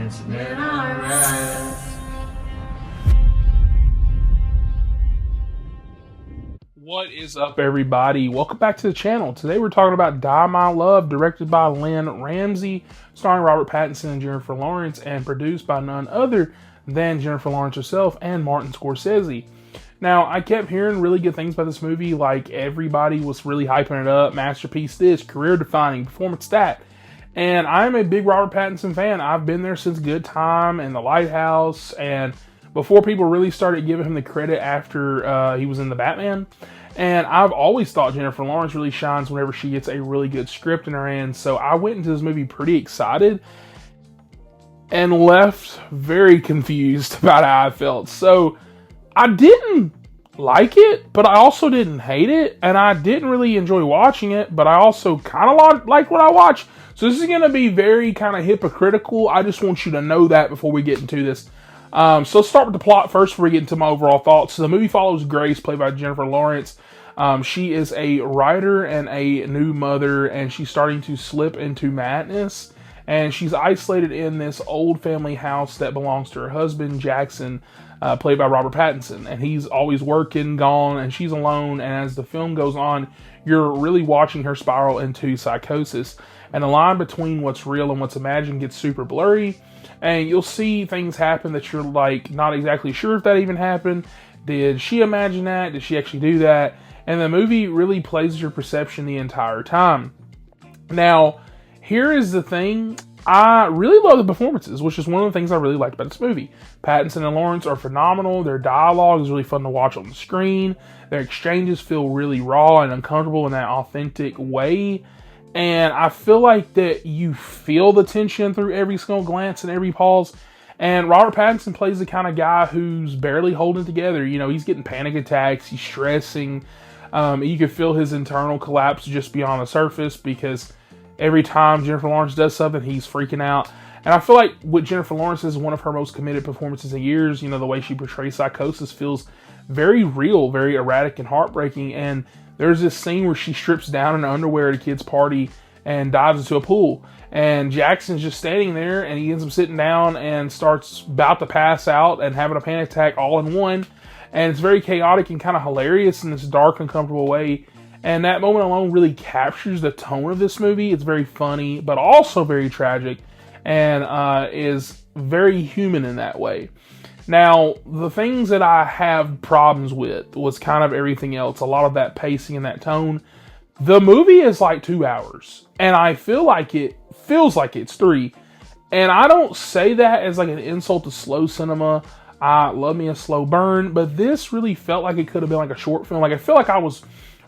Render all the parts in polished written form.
moments, and then I rest. What is up, everybody? Welcome back to the channel. Today we're talking about Die My Love, directed by Lynne Ramsay, starring Robert Pattinson and Jennifer Lawrence, and produced by none other than Jennifer Lawrence herself and Martin Scorsese. Now, I kept hearing really good things about this movie, like everybody was really hyping it up, masterpiece this, career-defining, performance that. And I'm a big Robert Pattinson fan. I've been there since Good Time and The Lighthouse, and before people really started giving him the credit after he was in The Batman. And I've always thought Jennifer Lawrence really shines whenever she gets a really good script in her hands. So I went into this movie pretty excited and left very confused about how I felt. So I didn't like it, but I also didn't hate it. And I didn't really enjoy watching it, but I also kind of like what I watched. So this is going to be very kind of hypocritical. I just want you to know that before we get into this. So let's start with the plot first before we get into my overall thoughts. So the movie follows Grace, played by Jennifer Lawrence. She is a writer and a new mother, and she's starting to slip into madness. And she's isolated in this old family house that belongs to her husband, Jackson, played by Robert Pattinson. And he's always working, gone, and she's alone. And as the film goes on, you're really watching her spiral into psychosis. And the line between what's real and what's imagined gets super blurry. And you'll see things happen that you're like not exactly sure if that even happened. Did she imagine that? Did she actually do that? And the movie really plays your perception the entire time. Now, here is the thing. I really love the performances, which is one of the things I really liked about this movie. Pattinson and Lawrence are phenomenal. Their dialogue is really fun to watch on the screen. Their exchanges feel really raw and uncomfortable in that authentic way. And I feel like that you feel the tension through every single glance and every pause. And Robert Pattinson plays the kind of guy who's barely holding it together. You know, he's getting panic attacks. He's stressing. You can feel his internal collapse just beyond the surface because every time Jennifer Lawrence does something, he's freaking out. And I feel like with Jennifer Lawrence is one of her most committed performances in years. You know, the way she portrays psychosis feels very real, very erratic and heartbreaking. And there's this scene where she strips down in underwear at a kid's party and dives into a pool. And Jackson's just standing there, and he ends up sitting down and starts about to pass out and having a panic attack all in one. And it's very chaotic and kind of hilarious in this dark, uncomfortable way. And that moment alone really captures the tone of this movie. It's very funny, but also very tragic, and is very human in that way. Now, the things that I have problems with was kind of everything else. A lot of that pacing and that tone. The movie is like 2 hours, and I feel like it feels like it's 3. And I don't say that as like an insult to slow cinema. I love me a slow burn, but this really felt like it could have been like a short film. Like, I feel like I was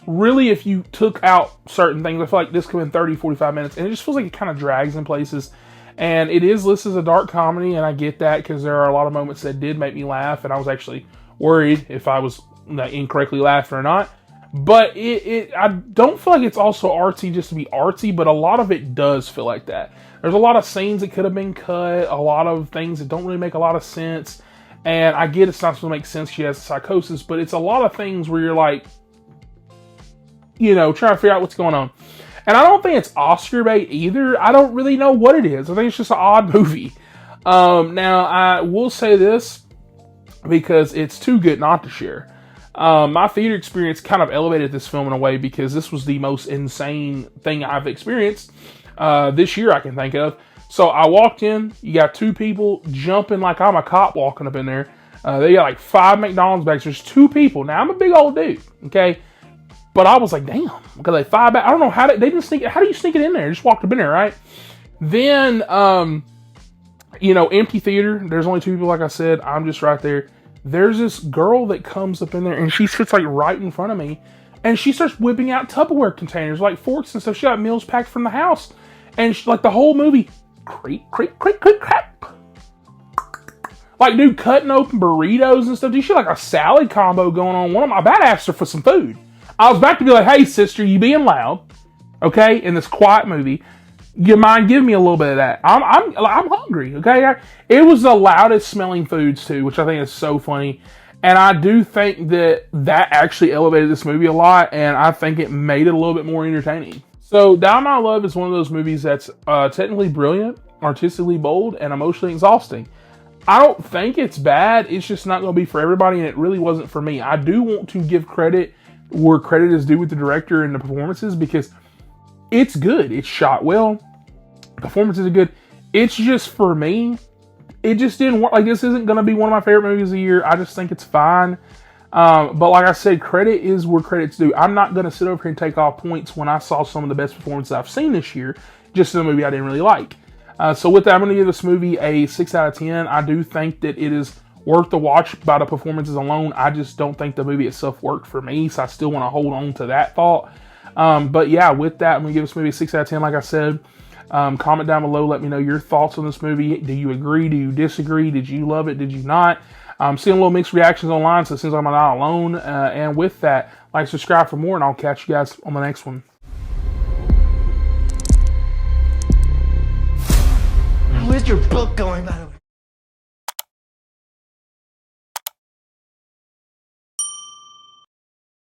really, if you took out certain things, I feel like this could have been 30, 45 minutes, and it just feels like it kind of drags in places. And it is listed as a dark comedy, and I get that because there are a lot of moments that did make me laugh, and I was actually worried if I was incorrectly laughing or not. But I don't feel like it's also artsy just to be artsy, but a lot of it does feel like that. There's a lot of scenes that could have been cut, a lot of things that don't really make a lot of sense. And I get it's not supposed to make sense, she has psychosis, but it's a lot of things where you're like, you know, trying to figure out what's going on. And I don't think it's Oscar bait either. I don't really know what it is. I think it's just an odd movie. Now, I will say this because it's too good not to share. My theater experience kind of elevated this film in a way because this was the most insane thing I've experienced this year I can think of. So I walked in, you got 2 people jumping like I'm a cop walking up in there. They got like 5 McDonald's bags. There's 2 people. Now, I'm a big old dude, okay? But I was like, damn, because they 5 back. I don't know how they didn't sneak it. How do you sneak it in there? Just walked up in there, right? Then, you know, empty theater. There's only 2 people, like I said. I'm just right there. There's this girl that comes up in there, and she sits like right in front of me, and she starts whipping out Tupperware containers, like forks and stuff. She got meals packed from the house, and she, like the whole movie, creak, creak, creak, creak, crack. Like, dude, cutting open burritos and stuff. Dude, she had like a salad combo going on. One of my bad asked her for some food. I was about to be like, hey, sister, you being loud, okay, in this quiet movie. You mind giving me a little bit of that? I'm hungry, okay? It was the loudest smelling foods, too, which I think is so funny. And I do think that actually elevated this movie a lot, and I think it made it a little bit more entertaining. So, Die My Love is one of those movies that's technically brilliant, artistically bold, and emotionally exhausting. I don't think it's bad. It's just not going to be for everybody, and it really wasn't for me. I do want to give credit where credit is due with the director and the performances, because it's good. It's shot well. Performances are good. It's just, for me, it just didn't work. Like, this isn't going to be one of my favorite movies of the year. I just think it's fine. But like I said, credit is where credit's due. I'm not going to sit over here and take off points when I saw some of the best performances I've seen this year, just in a movie I didn't really like. So with that, I'm going to give this movie a 6 out of 10. I do think that it is worth the watch by the performances alone. I just don't think the movie itself worked for me, so I still want to hold on to that thought. But yeah, with that, I'm going to give this movie a 6 out of 10, like I said. Comment down below, let me know your thoughts on this movie. Do you agree? Do you disagree? Did you love it? Did you not? I'm seeing a little mixed reactions online, so since I'm not alone, and with that, like, subscribe for more, and I'll catch you guys on the next one. Where's your book going, by the way?